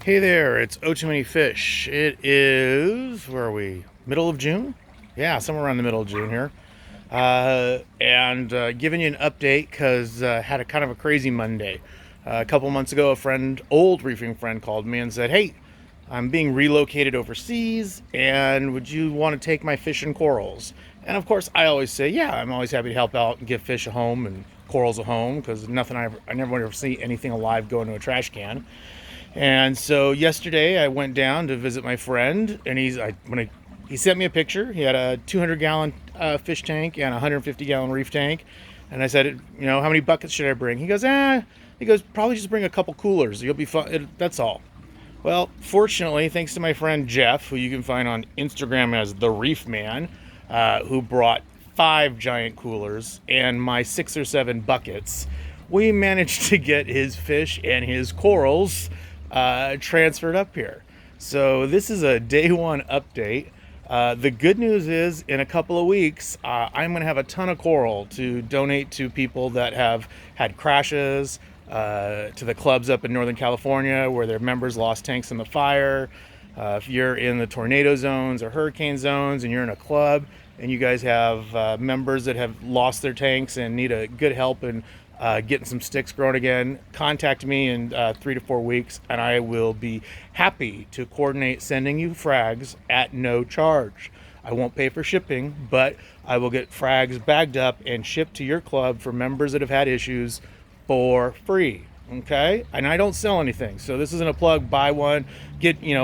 Hey there, it's O2manyfish. It is, where are we? Middle of June? Yeah, somewhere around the middle of June here. And giving you an update because had a kind of a crazy Monday. A couple months ago, a friend, old reefing friend, called me and said, "Hey, I'm being relocated overseas, and would you want to take my fish and corals?" And of course, I always say, "Yeah, I'm always happy to help out and give fish a home and corals a home because I never want to see anything alive go into a trash can." And so yesterday I went down to visit my friend, and he sent me a picture. He had a 200-gallon fish tank and a 150-gallon reef tank, and I said, how many buckets should I bring? He goes, probably just bring a couple coolers. You'll be fine. That's all. Well, fortunately, thanks to my friend Jeff, who you can find on Instagram as the Reef Man, who brought 5 giant coolers and my 6 or 7 buckets, we managed to get his fish and his corals transferred up here. So this is a day one update. The good news is in a couple of weeks, I'm going to have a ton of coral to donate to people that have had crashes, to the clubs up in Northern California where their members lost tanks in the fire. If you're in the tornado zones or hurricane zones and you're in a club and you guys have members that have lost their tanks and need a good help in getting some sticks growing again, contact me in 3 to 4 weeks, and I will be happy to coordinate sending you frags at no charge. I won't pay for shipping, but I will get frags bagged up and shipped to your club for members that have had issues for free. Okay, and I don't sell anything, so this isn't a plug. Buy one,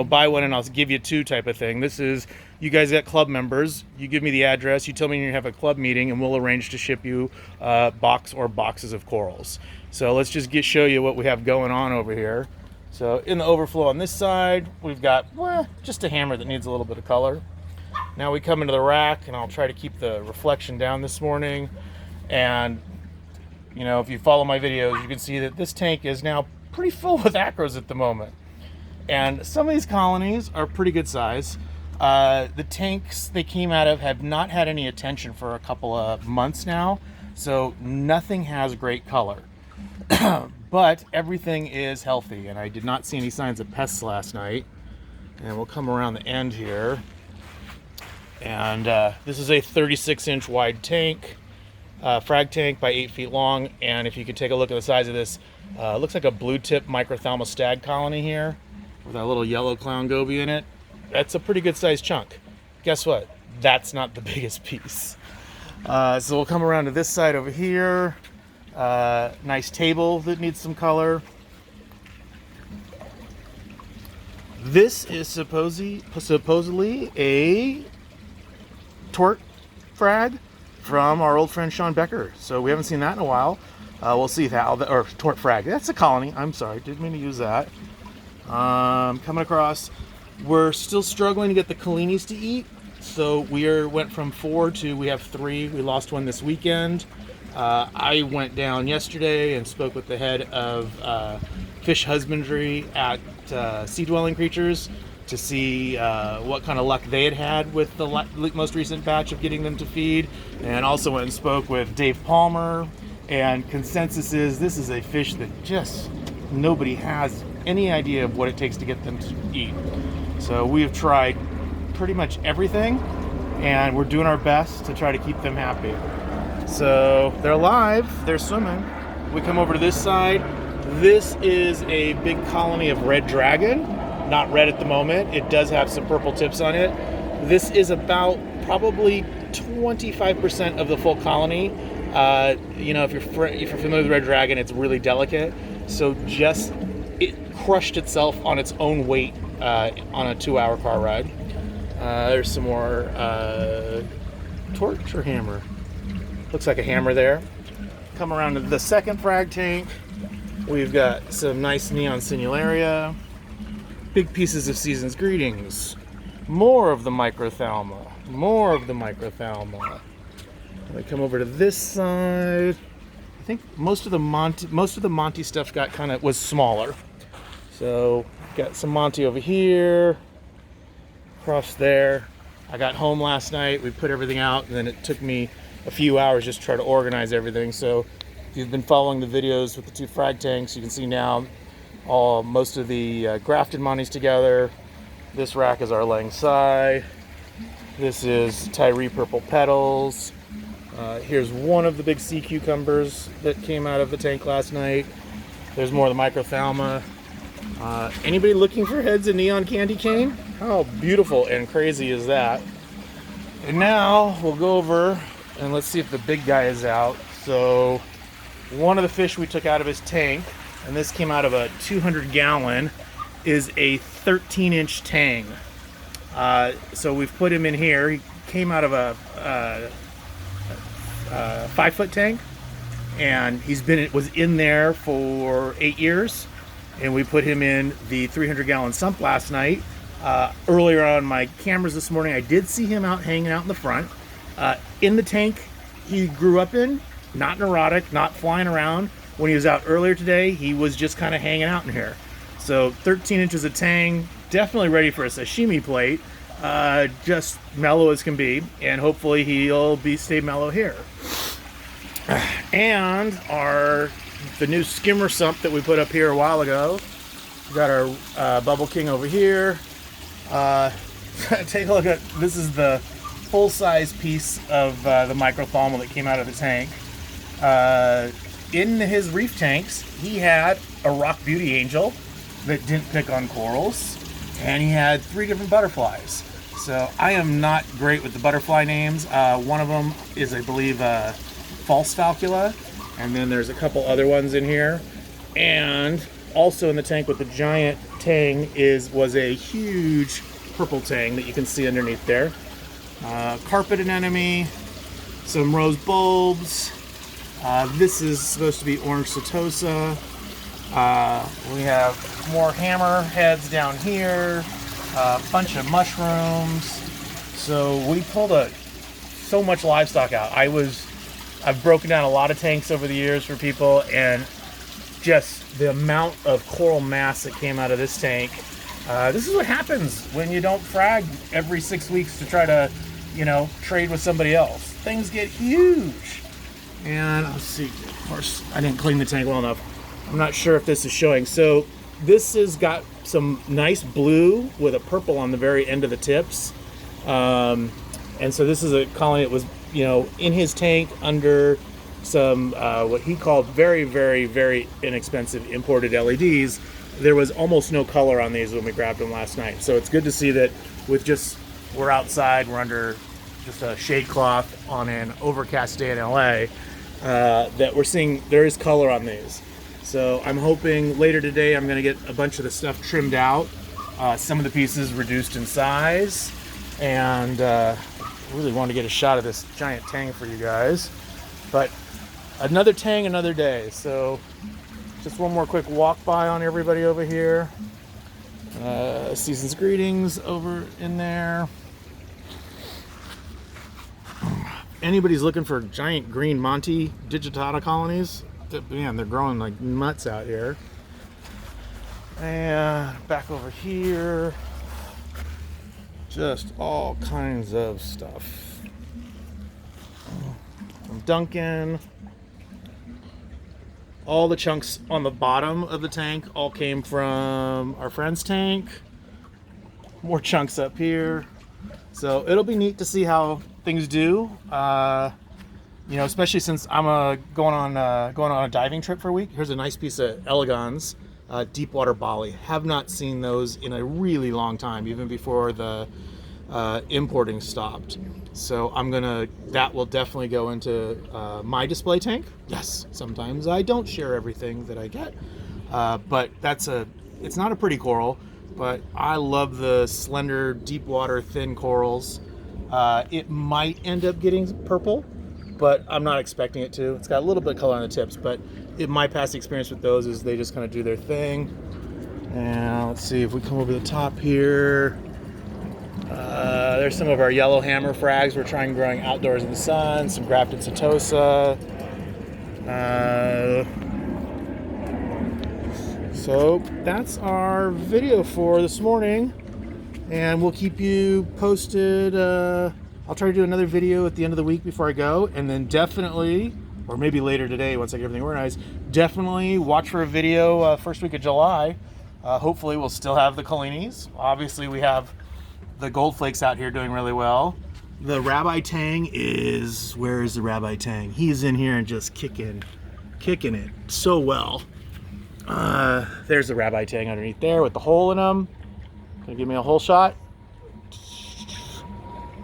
buy one, and I'll give you 2 type of thing. This is, you guys got club members. You give me the address. You tell me you have a club meeting, and we'll arrange to ship you box or boxes of corals. So let's just show you what we have going on over here. So in the overflow on this side, we've got just a hammer that needs a little bit of color. Now we come into the rack, and I'll try to keep the reflection down this morning. And if you follow my videos, you can see that this tank is now pretty full with acros at the moment. And some of these colonies are pretty good size. The tanks they came out of have not had any attention for a couple of months now, so nothing has great color. But everything is healthy, and I did not see any signs of pests last night. And we'll come around the end here. And this is a 36-inch wide tank. Frag tank by 8 feet long, and if you could take a look at the size of this, it looks like a blue tip microthalma stag colony here with a little yellow clown goby in it. That's a pretty good sized chunk. Guess what? That's not the biggest piece. So we'll come around to this side over here. Nice table that needs some color. This is supposedly a tort frag from our old friend Sean Becker. So we haven't seen that in a while. We'll see or tort frag. That's a colony. I'm sorry, didn't mean to use that. Coming across, we're still struggling to get the Colinis to eat. So went from 4 to we have 3. We lost one this weekend. I went down yesterday and spoke with the head of fish husbandry at Sea Dwelling Creatures to see what kind of luck they had with the most recent batch of getting them to feed, and also went and spoke with Dave Palmer, and consensus is this is a fish that just nobody has any idea of what it takes to get them to eat. So we have tried pretty much everything, and we're doing our best to try to keep them happy. So they're alive, they're swimming. We come over to this side. This is a big colony of red dragon. Not red at the moment. It does have some purple tips on it. This is about probably 25% of the full colony. If you're familiar with red dragon, it's really delicate. So it crushed itself on its own weight on a 2-hour car ride. There's some more torch or hammer. Looks like a hammer there. Come around to the second frag tank. We've got some nice neon sinularia. Big pieces of Season's Greetings. More of the microthalma. We come over to this side. I think most of the Monty stuff was smaller. So got some Monty over here, across there. I got home last night. We put everything out, and then it took me a few hours just to try to organize everything. So if you've been following the videos with the 2 frag tanks, you can see now most of the grafted monies together. This rack is our Lang Sai. This is Tyree purple petals. Here's one of the big sea cucumbers that came out of the tank last night. There's more of the microthalma. Anybody looking for heads of neon candy cane? How beautiful and crazy is that? And now we'll go over and let's see if the big guy is out. So one of the fish we took out of his tank, and this came out of a 200-gallon, is a 13-inch tang. So we've put him in here. He came out of a 5-foot tank, and was in there for 8 years. And we put him in the 300-gallon sump last night. Earlier on my cameras this morning, I did see him hanging out in the front. In the tank he grew up in, not neurotic, not flying around. When he was out earlier today, he was just kind of hanging out in here. So 13 inches of tang, definitely ready for a sashimi plate. Just mellow as can be, and hopefully he'll stay mellow here. And the new skimmer sump that we put up here a while ago. We got our Bubble King over here. Take a look at this. Is the full-size piece of the microthalma that came out of the tank. In his reef tanks, he had a rock beauty angel that didn't pick on corals, and he had 3 different butterflies. So I am not great with the butterfly names. One of them is, I believe, false falcula, and then there's a couple other ones in here. And also in the tank with the giant tang was a huge purple tang that you can see underneath there. Carpet anemone, some rose bulbs. This is supposed to be orange setosa. We have more hammer heads down here, a bunch of mushrooms. So we pulled so much livestock out. I've broken down a lot of tanks over the years for people, and just the amount of coral mass that came out of this tank. This is what happens when you don't frag every 6 weeks to try to, trade with somebody else. Things get huge. And let's see, of course, I didn't clean the tank well enough. I'm not sure if this is showing. So this has got some nice blue with a purple on the very end of the tips. And so this is a colony that was, in his tank under some, what he called very, very, very inexpensive imported LEDs. There was almost no color on these when we grabbed them last night. So it's good to see that we're outside, we're under just a shade cloth on an overcast day in LA, that we're seeing there is color on these. So I'm hoping later today I'm going to get a bunch of the stuff trimmed out, some of the pieces reduced in size, and really want to get a shot of this giant tang for you guys. But another tang, another day. So just one more quick walk by on everybody over here. Season's greetings over in there. Anybody's looking for giant green Monty digitata colonies, man, they're growing like nuts out here. And back over here, just all kinds of stuff. From Duncan. All the chunks on the bottom of the tank all came from our friend's tank. More chunks up here. So it'll be neat to see how things do. Especially since I'm going on a diving trip for a week. Here's a nice piece of Elegans, deep water Bali. Have not seen those in a really long time, even before the importing stopped. So that will definitely go into my display tank. Yes, sometimes I don't share everything that I get, but it's not a pretty coral, but I love the slender, deep water, thin corals. It might end up getting purple, but I'm not expecting it to. It's got a little bit of color on the tips, but my past experience with those is they just kind of do their thing. And let's see if we come over the top here. There's some of our yellow hammer frags we're trying growing outdoors in the sun, some grafted setosa. So that's our video for this morning, and we'll keep you posted. I'll try to do another video at the end of the week before I go, and then definitely, or maybe later today once I get everything organized, definitely watch for a video first week of July Hopefully we'll still have the Colinis. Obviously we have the gold flakes out here doing really well. The rabbi tang is, where is the rabbi tang? He's in here and just kicking it so well. There's the rabbi tang underneath there with the hole in him. Gonna give me a hole shot.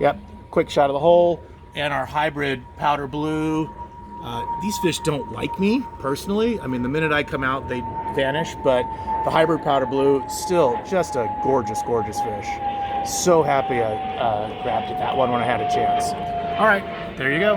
Yep, quick shot of the hole. And our hybrid powder blue. These fish don't like me personally. I mean, the minute I come out, they vanish, but the hybrid powder blue, still just a gorgeous, gorgeous fish. So happy I grabbed that one when I had a chance. All right, there you go.